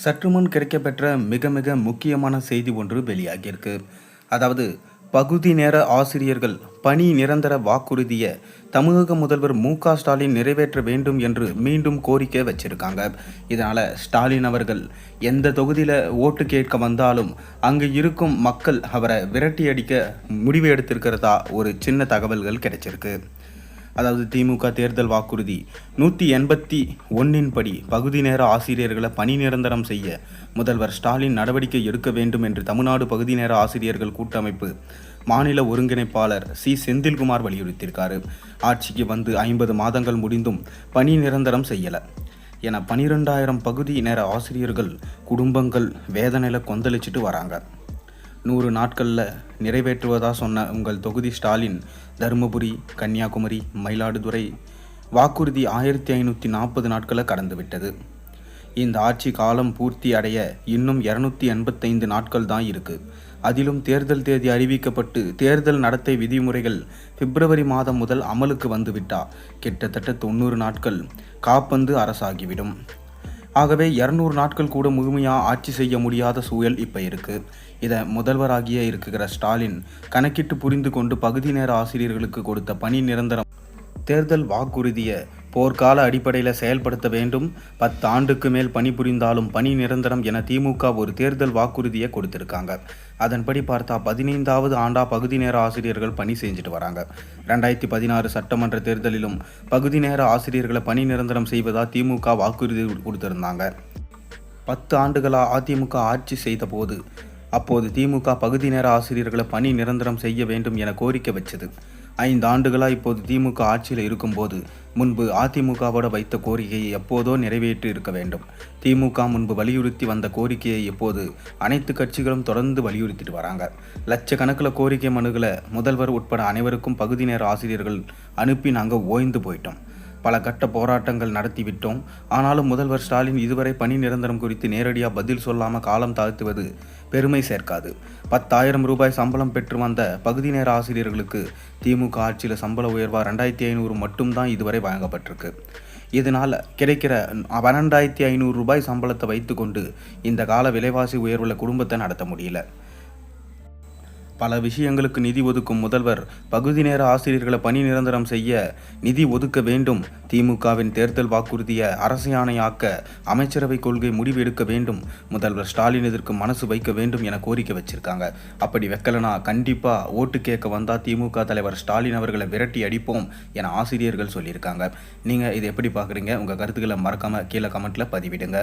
சற்று முன் கிடைக்கப்பெற்ற மிக முக்கியமான செய்தி ஒன்று வெளியாகியிருக்கு. அதாவது, பகுதி நேர ஆசிரியர்கள் பணி நிரந்தர வாக்குறுதியை தமிழக முதல்வர் மு.க.ஸ்டாலின் நிறைவேற்ற வேண்டும் என்று மீண்டும் கோரிக்கை வச்சிருக்காங்க. இதனால ஸ்டாலின் அவர்கள் எந்த தொகுதியில் ஓட்டு கேட்க வந்தாலும் அங்கு இருக்கும் மக்கள் அவரை விரட்டி அடிக்க முடிவு எடுத்திருக்கிறதா ஒரு சின்ன தகவல்கள் கிடைச்சிருக்கு. அதாவது, திமுக தேர்தல் வாக்குறுதி 181 படி பகுதி நேர ஆசிரியர்களை பணி நிரந்தரம் செய்ய முதல்வர் ஸ்டாலின் நடவடிக்கை எடுக்க வேண்டும் என்று தமிழ்நாடு பகுதி நேர ஆசிரியர்கள் கூட்டமைப்பு மாநில ஒருங்கிணைப்பாளர் சி. செந்தில்குமார் வலியுறுத்தியிருக்காரு. ஆட்சிக்கு வந்து 50 மாதங்கள் முடிந்தும் பணி நிரந்தரம் செய்யலை என 12,000 பகுதி நேர ஆசிரியர்கள் குடும்பங்கள் வேதனையில் கொந்தளிச்சிட்டு வராங்க. 100 நாட்களில் நிறைவேற்றுவதா சொன்ன உங்கள் தொகுதி ஸ்டாலின் தருமபுரி, கன்னியாகுமரி, மயிலாடுதுறை வாக்குறுதி 1540 நாட்களை கடந்துவிட்டது. இந்த ஆட்சி காலம் பூர்த்தி அடைய இன்னும் 285 நாட்கள் தான் இருக்கு. அதிலும் தேர்தல் தேதி அறிவிக்கப்பட்டு தேர்தல் நடத்தை விதிமுறைகள் பிப்ரவரி மாதம் முதல் அமலுக்கு வந்துவிட்டா கிட்டத்தட்ட 90 நாட்கள் காப்பந்து அரசாகிவிடும். ஆகவே 200 நாட்கள் கூட முழுமையாக ஆட்சி செய்ய முடியாத சூழல் இப்போ இருக்குது. இதை முதல்வராகிய இருக்கிற ஸ்டாலின் கணக்கிட்டு புரிந்து கொண்டு பகுதி நேர ஆசிரியர்களுக்கு கொடுத்த பணி நிரந்தரம் தேர்தல் வாக்குறுதியை போர்க்கால அடிப்படையில் செயல்படுத்த வேண்டும். 10 ஆண்டுக்கு மேல் பணிபுரிந்தாலும் பணி நிரந்தரம் என திமுக ஒரு தேர்தல் வாக்குறுதியை கொடுத்திருக்காங்க. அதன்படி பார்த்தா 15வது ஆண்டா பகுதி நேர ஆசிரியர்கள் பணி செஞ்சுட்டு வராங்க. 2016 சட்டமன்ற தேர்தலிலும் பகுதி நேர ஆசிரியர்களை பணி நிரந்தரம் செய்வதா திமுக வாக்குறுதி கொடுத்திருந்தாங்க. 10 ஆண்டுகளாக அதிமுக ஆட்சி செய்த போது அப்போது திமுக பகுதி நேர ஆசிரியர்களை பணி நிரந்தரம் செய்ய வேண்டும் என கோரிக்கை வச்சது. 5 ஆண்டுகளாக இப்போது திமுக ஆட்சியில் இருக்கும்போது முன்பு அதிமுகவோட வைத்த கோரிக்கையை எப்போதோ நிறைவேற்றி இருக்க வேண்டும். திமுக முன்பு வலியுறுத்தி வந்த கோரிக்கையை இப்போது அனைத்து கட்சிகளும் தொடர்ந்து வலியுறுத்திட்டு வராங்க. லட்சக்கணக்கில் கோரிக்கை மனுகளை முதல்வர் உட்பட அனைவருக்கும் பகுதி நேர ஆசிரியர்கள் அனுப்பி நாங்கள் ஓய்ந்து போயிட்டோம். பல கட்ட போராட்டங்கள் நடத்திவிட்டோம். ஆனாலும் முதல்வர் ஸ்டாலின் இதுவரை பணி நிரந்தரம் குறித்து நேரடியாக பதில் சொல்லாமல் காலம் தாழ்த்துவது பெருமை சேர்க்காது. 10,000 ரூபாய் சம்பளம் பெற்று வந்த பகுதி நேர ஆசிரியர்களுக்கு திமுக ஆட்சியில் சம்பள உயர்வாக 2,500 மட்டும்தான் இதுவரை வழங்கப்பட்டிருக்கு. இதனால் கிடைக்கிற 12,500 ரூபாய் சம்பளத்தை வைத்துக்கொண்டு இந்த கால விலைவாசி உயர்வுள்ள குடும்பத்தை நடத்த முடியல. பல விஷயங்களுக்கு நிதி ஒதுக்கும் முதல்வர் பகுதி நேர ஆசிரியர்களை பணி நிரந்தரம் செய்ய நிதி ஒதுக்க வேண்டும். திமுகவின் தேர்தல் வாக்குறுதியை அரசியாணையாக்க அமைச்சரவை கொள்கை முடிவு எடுக்க வேண்டும். முதல்வர் ஸ்டாலின் இதற்கு மனசு வைக்க வேண்டும் என கோரிக்கை வச்சிருக்காங்க. அப்படி வைக்கலனா கண்டிப்பாக ஓட்டு கேட்க வந்தால் திமுக தலைவர் ஸ்டாலின் அவர்களை விரட்டி அடிப்போம் என ஆசிரியர்கள் சொல்லியிருக்காங்க. நீங்கள் இதை எப்படி பார்க்குறீங்க? உங்கள் கருத்துக்களை மறக்காமல் கீழே கமெண்ட்டில் பதிவிடுங்க.